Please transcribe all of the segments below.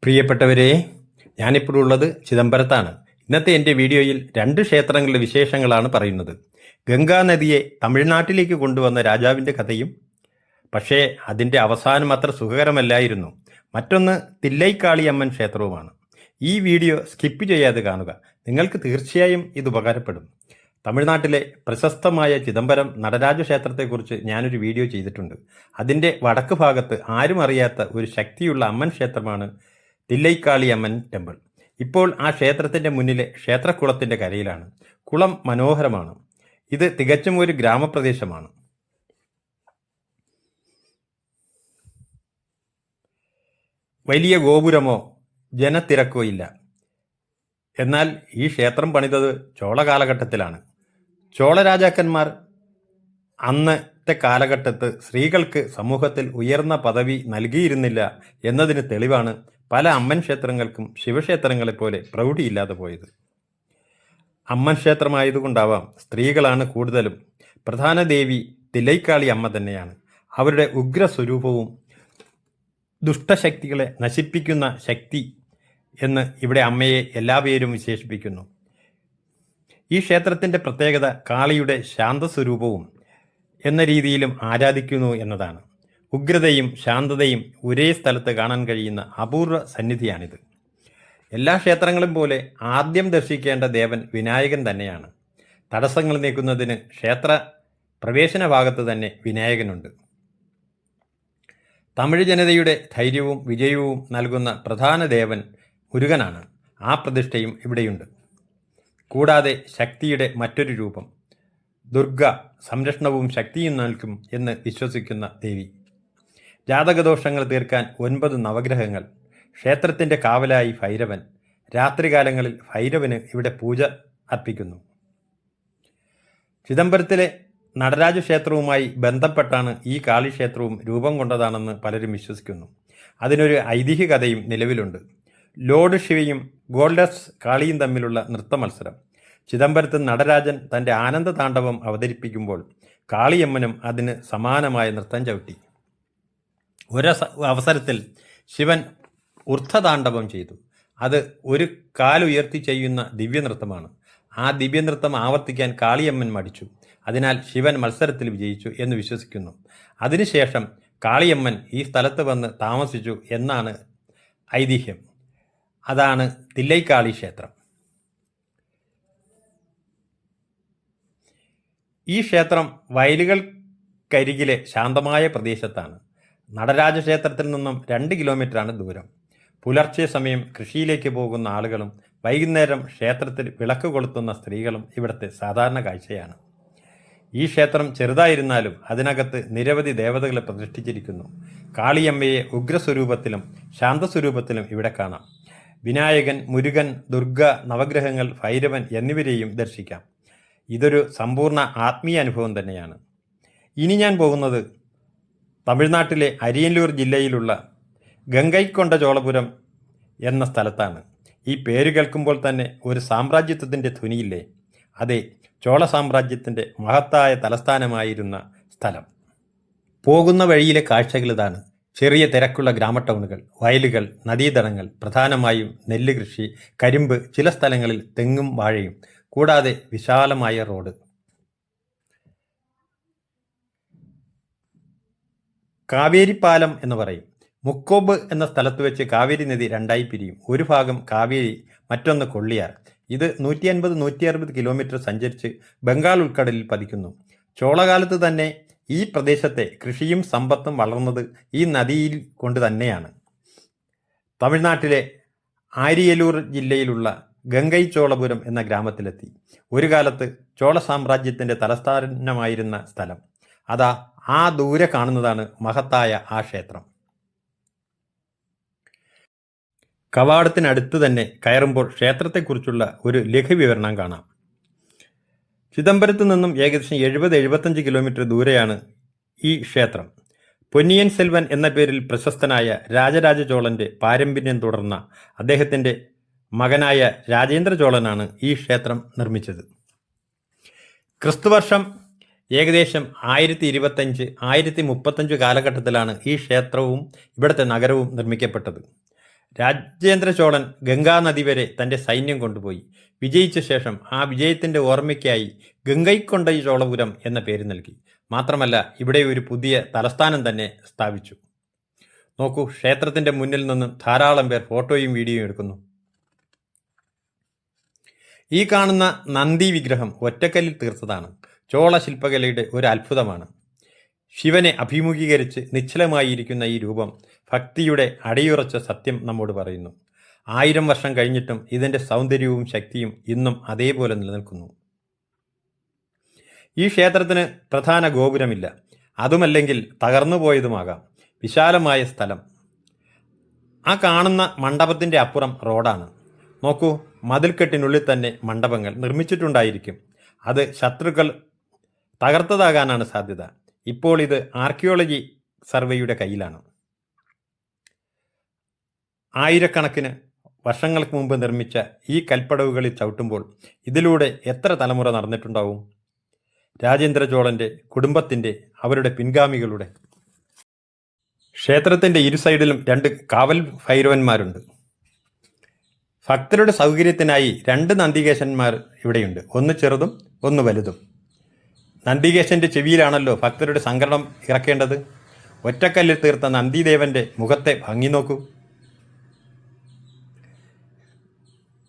പ്രിയപ്പെട്ടവരെ, ഞാനിപ്പോൾ ഉള്ളത് ചിദംബരത്താണ്. ഇന്നത്തെ എൻ്റെ വീഡിയോയിൽ 2 ക്ഷേത്രങ്ങളുടെ വിശേഷങ്ങളാണ് പറയുന്നത്. ഗംഗാ നദിയെ തമിഴ്നാട്ടിലേക്ക് കൊണ്ടുവന്ന രാജാവിൻ്റെ കഥയും. പക്ഷേ അതിൻ്റെ അവസാനം അത്ര സുഖകരമല്ലായിരുന്നു. മറ്റൊന്ന് തില്ലൈക്കാളിയമ്മൻ ക്ഷേത്രവുമാണ്. ഈ വീഡിയോ സ്കിപ്പ് ചെയ്യാതെ കാണുക. നിങ്ങൾക്ക് തീർച്ചയായും ഇത് ഉപകാരപ്പെടും. തമിഴ്നാട്ടിലെ പ്രശസ്തമായ ചിദംബരം നടരാജ ക്ഷേത്രത്തെക്കുറിച്ച് ഞാനൊരു വീഡിയോ ചെയ്തിട്ടുണ്ട്. അതിൻ്റെ വടക്ക് ഭാഗത്ത് ആരും അറിയാത്ത ഒരു ശക്തിയുള്ള അമ്മൻ ക്ഷേത്രമാണ് തില്ലൈക്കാളിയമ്മൻ ടെമ്പിൾ. ഇപ്പോൾ ആ ക്ഷേത്രത്തിൻ്റെ മുന്നിലെ ക്ഷേത്രക്കുളത്തിൻ്റെ കരയിലാണ്. കുളം മനോഹരമാണ്. ഇത് തികച്ചും ഒരു ഗ്രാമപ്രദേശമാണ്. വലിയ ഗോപുരമോ ജനത്തിരക്കോ ഇല്ല. എന്നാൽ ഈ ക്ഷേത്രം പണിതത് ചോള കാലഘട്ടത്തിലാണ്. ചോള രാജാക്കന്മാർ അന്നത്തെ കാലഘട്ടത്ത് സ്ത്രീകൾക്ക് സമൂഹത്തിൽ ഉയർന്ന പദവി നൽകിയിരുന്നില്ല എന്നതിന് തെളിവാണ് പല അമ്മൻ ക്ഷേത്രങ്ങൾക്കും ശിവക്ഷേത്രങ്ങളെപ്പോലെ പ്രൗഢിയില്ലാതെ പോയത്. അമ്മൻ ക്ഷേത്രമായതുകൊണ്ടാവാം സ്ത്രീകളാണ് കൂടുതലും. പ്രധാന ദേവി തില്ലൈക്കാളി അമ്മ തന്നെയാണ്. അവരുടെ ഉഗ്രസ്വരൂപവും ദുഷ്ടശക്തികളെ നശിപ്പിക്കുന്ന ശക്തി എന്ന് ഇവിടെ അമ്മയെ എല്ലാവരും വിശേഷിപ്പിക്കുന്നു. ഈ ക്ഷേത്രത്തിൻ്റെ പ്രത്യേകത കാളിയുടെ ശാന്തസ്വരൂപവും എന്ന രീതിയിലും ആരാധിക്കുന്നു എന്നതാണ്. ഉഗ്രതയും ശാന്തതയും ഒരേ സ്ഥലത്ത് കാണാൻ കഴിയുന്ന അപൂർവ സന്നിധിയാണിത്. എല്ലാ ക്ഷേത്രങ്ങളും പോലെ ആദ്യം ദർശിക്കേണ്ട ദേവൻ വിനായകൻ തന്നെയാണ്. തടസ്സങ്ങൾ നീക്കുന്നതിന് ക്ഷേത്ര പ്രവേശന ഭാഗത്ത് തന്നെ വിനായകനുണ്ട്. തമിഴ് ജനതയുടെ ധൈര്യവും വിജയവും നൽകുന്ന പ്രധാന ദേവൻ മുരുകനാണ്. ആ പ്രതിഷ്ഠയും ഇവിടെയുണ്ട്. കൂടാതെ ശക്തിയുടെ മറ്റൊരു രൂപം ദുർഗ സംരക്ഷണവും ശക്തിയും നൽകും എന്ന് വിശ്വസിക്കുന്ന ദേവി. ജാതകദോഷങ്ങൾ തീർക്കാൻ 9 നവഗ്രഹങ്ങൾ. ക്ഷേത്രത്തിൻ്റെ കാവലായി ഭൈരവൻ. രാത്രികാലങ്ങളിൽ ഭൈരവന് ഇവിടെ പൂജ അർപ്പിക്കുന്നു. ചിദംബരത്തിലെ നടരാജ ക്ഷേത്രവുമായി ബന്ധപ്പെട്ടാണ് ഈ കാളിക്ഷേത്രവും രൂപം കൊണ്ടതാണെന്ന് പലരും വിശ്വസിക്കുന്നു. അതിനൊരു ഐതിഹ്യ കഥയും നിലവിലുണ്ട്. ലോർഡ് ശിവയും ഗോൾഡസ് കാളിയും തമ്മിലുള്ള നൃത്ത മത്സരം. ചിദംബരത്ത് നടരാജൻ തൻ്റെ ആനന്ദ താണ്ഡവം അവതരിപ്പിക്കുമ്പോൾ കാളിയമ്മനും അതിന് സമാനമായ നൃത്തം ചവിട്ടി. അവസരത്തിൽ ശിവൻ ഊർദ്ധതാണ്ഡവം ചെയ്തു. അത് ഒരു കാലുയർത്തി ചെയ്യുന്ന ദിവ്യനൃത്തമാണ്. ആ ദിവ്യനൃത്തം ആവർത്തിക്കാൻ കാളിയമ്മൻ മടിച്ചു. അതിനാൽ ശിവൻ മത്സരത്തിൽ വിജയിച്ചു എന്ന് വിശ്വസിക്കുന്നു. അതിനുശേഷം കാളിയമ്മൻ ഈ സ്ഥലത്ത് വന്ന് താമസിച്ചു എന്നാണ് ഐതിഹ്യം. അതാണ് തില്ലൈക്കാളി ക്ഷേത്രം. ഈ ക്ഷേത്രം വയലുകൾക്കരികിലെ ശാന്തമായ പ്രദേശത്താണ്. നടരാജ ക്ഷേത്രത്തിൽ നിന്നും 2 കിലോമീറ്ററാണ് ദൂരം. പുലർച്ചെ സമയം കൃഷിയിലേക്ക് പോകുന്ന ആളുകളും വൈകുന്നേരം ക്ഷേത്രത്തിൽ വിളക്ക് കൊളുത്തുന്ന സ്ത്രീകളും ഇവിടുത്തെ സാധാരണ കാഴ്ചയാണ്. ഈ ക്ഷേത്രം ചെറുതായിരുന്നാലും അതിനകത്ത് നിരവധി ദേവതകളെ പ്രതിഷ്ഠിച്ചിരിക്കുന്നു. കാളിയമ്മയെ ഉഗ്രസ്വരൂപത്തിലും ശാന്തസ്വരൂപത്തിലും ഇവിടെ കാണാം. വിനായകൻ, മുരുകൻ, ദുർഗ, നവഗ്രഹങ്ങൾ, ഭൈരവൻ എന്നിവരെയും ദർശിക്കാം. ഇതൊരു സമ്പൂർണ്ണ ആത്മീയ അനുഭവം തന്നെയാണ്. ഇനി ഞാൻ പോകുന്നത് തമിഴ്നാട്ടിലെ അരിയല്ലൂർ ജില്ലയിലുള്ള ഗംഗൈക്കൊണ്ട ചോളപുരം എന്ന സ്ഥലത്താണ്. ഈ പേര് കേൾക്കുമ്പോൾ തന്നെ ഒരു സാമ്രാജ്യത്വത്തിൻ്റെ ധ്വനിയില്ലേ? അതെ, ചോള സാമ്രാജ്യത്തിൻ്റെ മഹത്തായ തലസ്ഥാനമായിരുന്ന സ്ഥലം. പോകുന്ന വഴിയിലെ കാഴ്ചകൾ ഇതാണ്. ചെറിയ തിരക്കുള്ള ഗ്രാമടൗണുകൾ, വയലുകൾ, നദീതടങ്ങൾ, പ്രധാനമായും നെല്ല് കൃഷി, കരിമ്പ്, ചില സ്ഥലങ്ങളിൽ തെങ്ങും വാഴയും, കൂടാതെ വിശാലമായ റോഡ്. കാവേരിപ്പാലം എന്ന് പറയും. മുക്കോബ് എന്ന സ്ഥലത്ത് വെച്ച് കാവേരി നദി 2ആയി പിരിയും. ഒരു ഭാഗം കാവേരി, മറ്റൊന്ന് കൊള്ളിയാർ. ഇത് 150-160 കിലോമീറ്റർ സഞ്ചരിച്ച് ബംഗാൾ ഉൾക്കടലിൽ പതിക്കുന്നു. ചോളകാലത്ത് തന്നെ ഈ പ്രദേശത്തെ കൃഷിയും സമ്പത്തും വളർന്നത് ഈ നദിയിൽ കൊണ്ട് തന്നെയാണ്. തമിഴ്നാട്ടിലെ ആരിയലൂർ ജില്ലയിലുള്ള ഗംഗൈച്ചോളപുരം എന്ന ഗ്രാമത്തിലെത്തി. ഒരു കാലത്ത് ചോള സാമ്രാജ്യത്തിൻ്റെ തലസ്ഥാനമായിരുന്ന സ്ഥലം. അതാ ആ ദൂരെ കാണുന്നതാണ് മഹത്തായ ആ ക്ഷേത്രം. കവാടത്തിനടുത്ത് തന്നെ കയറുമ്പോൾ ക്ഷേത്രത്തെക്കുറിച്ചുള്ള ഒരു ലഘുവിവരണം കാണാം. ചിദംബരത്ത് നിന്നും ഏകദേശം 70-75 കിലോമീറ്റർ ദൂരെയാണ് ഈ ക്ഷേത്രം. പൊന്നിയൻ സെൽവൻ എന്ന പേരിൽ പ്രശസ്തനായ രാജരാജ ചോളൻ്റെ പാരമ്പര്യം തുടർന്ന അദ്ദേഹത്തിൻ്റെ മകനായ രാജേന്ദ്ര ചോളനാണ് ഈ ക്ഷേത്രം നിർമ്മിച്ചത്. ക്രിസ്തുവർഷം ഏകദേശം 1025-1035 കാലഘട്ടത്തിലാണ് ഈ ക്ഷേത്രവും ഇവിടുത്തെ നഗരവും നിർമ്മിക്കപ്പെട്ടത്. രാജേന്ദ്ര ചോളൻ ഗംഗാനദി വരെ തൻ്റെ സൈന്യം കൊണ്ടുപോയി. വിജയിച്ച ശേഷം ആ വിജയത്തിൻ്റെ ഓർമ്മയ്ക്കായി ഗംഗൈക്കൊണ്ട ചോളപുരം എന്ന പേര് നൽകി. മാത്രമല്ല ഇവിടെ ഒരു പുതിയ തലസ്ഥാനം തന്നെ സ്ഥാപിച്ചു. നോക്കൂ, ക്ഷേത്രത്തിൻ്റെ മുന്നിൽ നിന്നും ധാരാളം പേർ ഫോട്ടോയും വീഡിയോയും എടുക്കുന്നു. ഈ കാണുന്ന നന്ദി വിഗ്രഹം ഒറ്റക്കല്ലിൽ തീർത്തതാണ്. ചോള ശില്പകലയുടെ ഒരു അത്ഭുതമാണ്. ശിവനെ അഭിമുഖീകരിച്ച് നിശ്ചലമായിരിക്കുന്ന ഈ രൂപം ഭക്തിയുടെ അടിയുറച്ച സത്യം നമ്മോട് പറയുന്നു. 1000 വർഷം കഴിഞ്ഞിട്ടും ഇതിൻ്റെ സൗന്ദര്യവും ശക്തിയും ഇന്നും അതേപോലെ നിലനിൽക്കുന്നു. ഈ ക്ഷേത്രത്തിന് പ്രധാന ഗോപുരമില്ല. അതുമല്ലെങ്കിൽ തകർന്നു പോയതുമാകാം. വിശാലമായ സ്ഥലം. ആ കാണുന്ന മണ്ഡപത്തിൻ്റെ അപ്പുറം റോഡാണ്. നോക്കൂ, മതിൽക്കെട്ടിനുള്ളിൽ തന്നെ മണ്ഡപങ്ങൾ നിർമ്മിച്ചിട്ടുണ്ടായിരിക്കും. അത് ശത്രുക്കൾ തകർത്തതാകാനാണ് സാധ്യത. ഇപ്പോൾ ഇത് ആർക്കിയോളജി സർവേയുടെ കയ്യിലാണ്. ആയിരക്കണക്കിന് വർഷങ്ങൾക്ക് മുമ്പ് നിർമ്മിച്ച ഈ കൽപ്പടവുകളിൽ ചവിട്ടുമ്പോൾ ഇതിലൂടെ എത്ര തലമുറ നടന്നിട്ടുണ്ടാവും? രാജേന്ദ്ര ചോളൻ്റെ കുടുംബത്തിൻ്റെ, അവരുടെ പിൻഗാമികളുടെ. ക്ഷേത്രത്തിൻ്റെ ഇരു സൈഡിലും 2 കാവൽ ഭൈരവന്മാരുണ്ട്. ഭക്തരുടെ സൗകര്യത്തിനായി 2 നന്ദികേശന്മാർ ഇവിടെയുണ്ട്. ഒന്ന് ചെറുതും ഒന്ന് വലുതും. നന്ദികേശൻ്റെ ചെവിയിലാണല്ലോ ഭക്തരുടെ സങ്കടം ഇറക്കേണ്ടത്. ഒറ്റക്കല്ലിൽ തീർത്ത നന്ദിദേവൻ്റെ മുഖത്തെ ഭംഗി നോക്കൂ.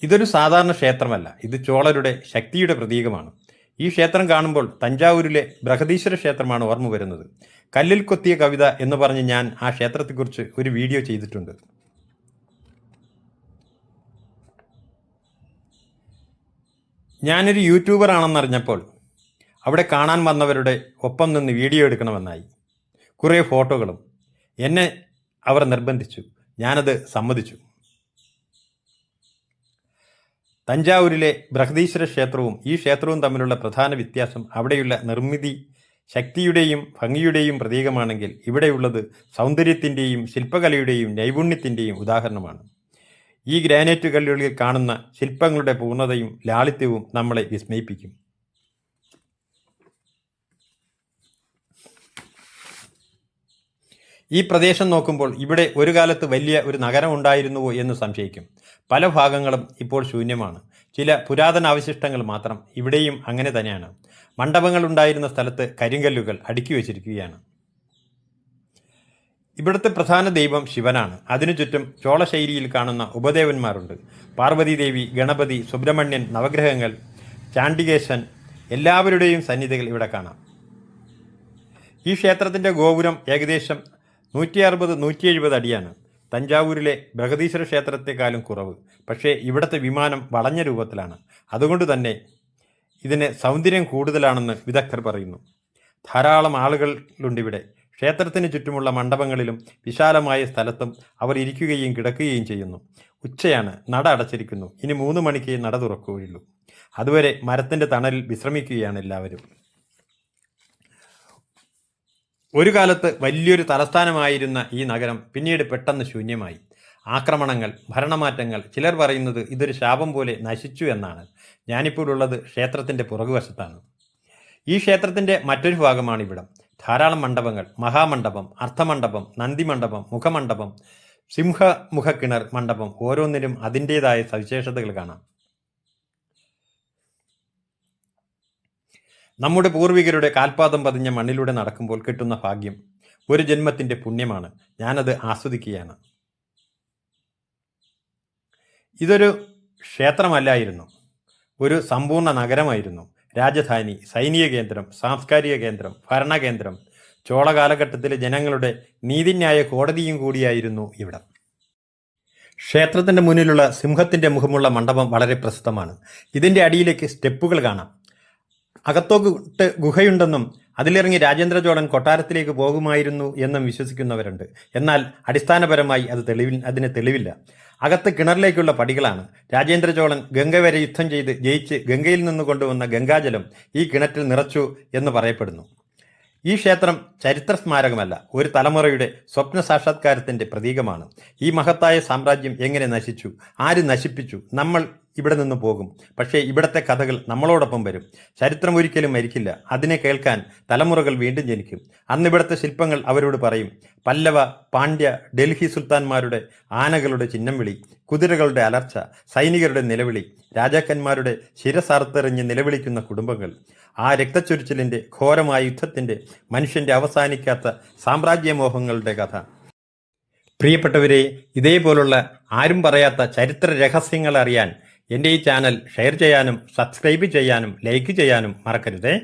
ഇതൊരു സാധാരണ ക്ഷേത്രമല്ല. ഇത് ചോളരുടെ ശക്തിയുടെ പ്രതീകമാണ്. ഈ ക്ഷേത്രം കാണുമ്പോൾ തഞ്ചാവൂരിലെ ബൃഹദീശ്വര ക്ഷേത്രമാണ് ഓർമ്മ വരുന്നത്. കല്ലിൽ കൊത്തിയ കവിത എന്ന് പറഞ്ഞ് ഞാൻ ആ ക്ഷേത്രത്തെക്കുറിച്ച് ഒരു വീഡിയോ ചെയ്തിട്ടുണ്ട്. ഞാനൊരു യൂട്യൂബർ ആണെന്നറിഞ്ഞപ്പോൾ അവിടെ കാണാൻ വന്നവരുടെ ഒപ്പം നിന്ന് വീഡിയോ എടുക്കണമെന്നായി. കുറേ ഫോട്ടോകളും. എന്നെ അവർ നിർബന്ധിച്ചു. ഞാനത് സമ്മതിച്ചു. തഞ്ചാവൂരിലെ ബൃഹദീശ്വര ക്ഷേത്രവും ഈ ക്ഷേത്രവും തമ്മിലുള്ള പ്രധാന വ്യത്യാസം അവിടെയുള്ള നിർമ്മിതി ശക്തിയുടെയും ഭംഗിയുടെയും പ്രതീകമാണെങ്കിൽ ഇവിടെയുള്ളത് സൗന്ദര്യത്തിൻ്റെയും ശില്പകലയുടെയും നൈപുണ്യത്തിൻ്റെയും ഉദാഹരണമാണ്. ഈ ഗ്രാനൈറ്റ് കല്ലുകളിൽ കാണുന്ന ശില്പങ്ങളുടെ പൂർണ്ണതയും ലാളിത്യവും നമ്മളെ വിസ്മയിപ്പിക്കും. ഈ പ്രദേശം നോക്കുമ്പോൾ ഇവിടെ ഒരു കാലത്ത് വലിയ ഒരു നഗരം ഉണ്ടായിരുന്നുവോ എന്ന് സംശയിക്കും. പല ഭാഗങ്ങളും ഇപ്പോൾ ശൂന്യമാണ്. ചില പുരാതന അവശിഷ്ടങ്ങൾ മാത്രം. ഇവിടെയും അങ്ങനെ തന്നെയാണ്. മണ്ഡപങ്ങൾ ഉണ്ടായിരുന്ന സ്ഥലത്ത് കരിങ്കല്ലുകൾ അടുക്കി വച്ചിരിക്കുകയാണ്. ഇവിടുത്തെ പ്രധാന ദൈവം ശിവനാണ്. അതിനു ചുറ്റും ചോളശൈലിയിൽ കാണുന്ന ഉപദേവന്മാരുണ്ട്. പാർവതീദേവി, ഗണപതി, സുബ്രഹ്മണ്യൻ, നവഗ്രഹങ്ങൾ, ചാണ്ടികേശൻ, എല്ലാവരുടെയും സന്നിധികൾ ഇവിടെ കാണാം. ഈ ക്ഷേത്രത്തിൻ്റെ ഗോപുരം ഏകദേശം 160-170 അടിയാണ്. തഞ്ചാവൂരിലെ ബൃഹദീശ്വര ക്ഷേത്രത്തെക്കാളും കുറവ്. പക്ഷേ ഇവിടുത്തെ വിമാനം വളഞ്ഞ രൂപത്തിലാണ്. അതുകൊണ്ട് തന്നെ ഇതിന് സൗന്ദര്യം കൂടുതലാണെന്ന് വിദഗ്ധർ പറയുന്നു. ധാരാളം ആളുകളുണ്ടിവിടെ. ക്ഷേത്രത്തിന് ചുറ്റുമുള്ള മണ്ഡപങ്ങളിലും വിശാലമായ സ്ഥലത്തും അവർ ഇരിക്കുകയും കിടക്കുകയും ചെയ്യുന്നു. ഉച്ചയാണ്. നട അടച്ചിരിക്കുന്നു. ഇനി 3 മണിക്ക് നട തുറക്കുകയുള്ളൂ. അതുവരെ മരത്തിൻ്റെ തണലിൽ വിശ്രമിക്കുകയാണ് എല്ലാവരും. ഒരു കാലത്ത് വലിയൊരു തലസ്ഥാനമായിരുന്ന ഈ നഗരം പിന്നീട് പെട്ടെന്ന് ശൂന്യമായി. ആക്രമണങ്ങൾ, ഭരണമാറ്റങ്ങൾ. ചിലർ പറയുന്നത് ഇതൊരു ശാപം പോലെ നശിച്ചു എന്നാണ്. ഞാനിപ്പോൾ ഉള്ളത് ക്ഷേത്രത്തിൻ്റെ പുറകുവശത്താണ്. ഈ ക്ഷേത്രത്തിൻ്റെ മറ്റൊരു ഭാഗമാണ് ഇവിടം. ധാരാളം മണ്ഡപങ്ങൾ. മഹാമണ്ഡപം, അർത്ഥമണ്ഡപം, നന്ദിമണ്ഡപം, മുഖമണ്ഡപം, സിംഹമുഖക്കിണർ മണ്ഡപം. ഓരോന്നിനും അതിൻ്റേതായ സവിശേഷതകൾ കാണാം. നമ്മുടെ പൂർവികരുടെ കാൽപാദം പതിഞ്ഞ മണ്ണിലൂടെ നടക്കുമ്പോൾ കിട്ടുന്ന ഭാഗ്യം ഒരു ജന്മത്തിൻ്റെ പുണ്യമാണ്. ഞാനത് ആസ്വദിക്കുകയാണ്. ഇതൊരു ക്ഷേത്രമല്ലായിരുന്നു, ഒരു സമ്പൂർണ്ണ നഗരമായിരുന്നു. രാജധാനി, സൈനിക കേന്ദ്രം, സാംസ്കാരിക കേന്ദ്രം, ഭരണകേന്ദ്രം, ചോള കാലഘട്ടത്തിലെ ജനങ്ങളുടെ നീതിന്യായ കോടതിയും കൂടിയായിരുന്നു ഇവിടം. ക്ഷേത്രത്തിൻ്റെ മുന്നിലുള്ള സിംഹത്തിൻ്റെ മുഖമുള്ള മണ്ഡപം വളരെ പ്രസിദ്ധമാണ്. ഇതിൻ്റെ അടിയിലേക്ക് സ്റ്റെപ്പുകൾ കാണാം. അകത്തോട്ട് ഗുഹയുണ്ടെന്നും അതിലിറങ്ങി രാജേന്ദ്ര ചോളൻ കൊട്ടാരത്തിലേക്ക് പോകുമായിരുന്നു എന്നും വിശ്വസിക്കുന്നവരുണ്ട്. എന്നാൽ അടിസ്ഥാനപരമായി അതിന് തെളിവില്ല. അകത്ത് കിണറിലേക്കുള്ള പടികളാണ്. രാജേന്ദ്ര ചോളൻ ഗംഗ വരെ യുദ്ധം ചെയ്ത് ജയിച്ച് ഗംഗയിൽ നിന്ന് കൊണ്ടുവന്ന ഗംഗാജലം ഈ കിണറ്റിൽ നിറച്ചു എന്ന് പറയപ്പെടുന്നു. ഈ ക്ഷേത്രം ചരിത്ര സ്മാരകമല്ല, ഒരു തലമുറയുടെ സ്വപ്ന സാക്ഷാത്കാരത്തിൻ്റെ പ്രതീകമാണ്. ഈ മഹത്തായ സാമ്രാജ്യം എങ്ങനെ നശിച്ചു, ആര് നശിപ്പിച്ചു, നമ്മൾ ഇവിടെ നിന്ന് പോകും. പക്ഷേ ഇവിടത്തെ കഥകൾ നമ്മളോടൊപ്പം വരും. ചരിത്രം ഒരിക്കലും മരിക്കില്ല. അതിനെ കേൾക്കാൻ തലമുറകൾ വീണ്ടും ജനിക്കും. അന്ന് ഇവിടുത്തെ ശില്പങ്ങൾ അവരോട് പറയും. പല്ലവ, പാണ്ഡ്യ, ഡൽഹി സുൽത്താൻമാരുടെ ആനകളുടെ ചിഹ്നം വിളി, കുതിരകളുടെ അലർച്ച, സൈനികരുടെ നിലവിളി, രാജാക്കന്മാരുടെ ശിരസാർത്തെറിഞ്ഞ് നിലവിളിക്കുന്ന കുടുംബങ്ങൾ, ആ രക്തച്ചൊരിച്ചിലിൻ്റെ ഘോരമായ യുദ്ധത്തിൻ്റെ, മനുഷ്യൻ്റെ അവസാനിക്കാത്ത സാമ്രാജ്യമോഹങ്ങളുടെ കഥ. പ്രിയപ്പെട്ടവരെ, ഇതേപോലുള്ള ആരും പറയാത്ത ചരിത്ര രഹസ്യങ്ങൾ അറിയാൻ എൻ്റെ ഈ ചാനൽ ഷെയർ ചെയ്യാനും സബ്സ്ക്രൈബ് ചെയ്യാനും ലൈക്ക് ചെയ്യാനും മറക്കരുതേ.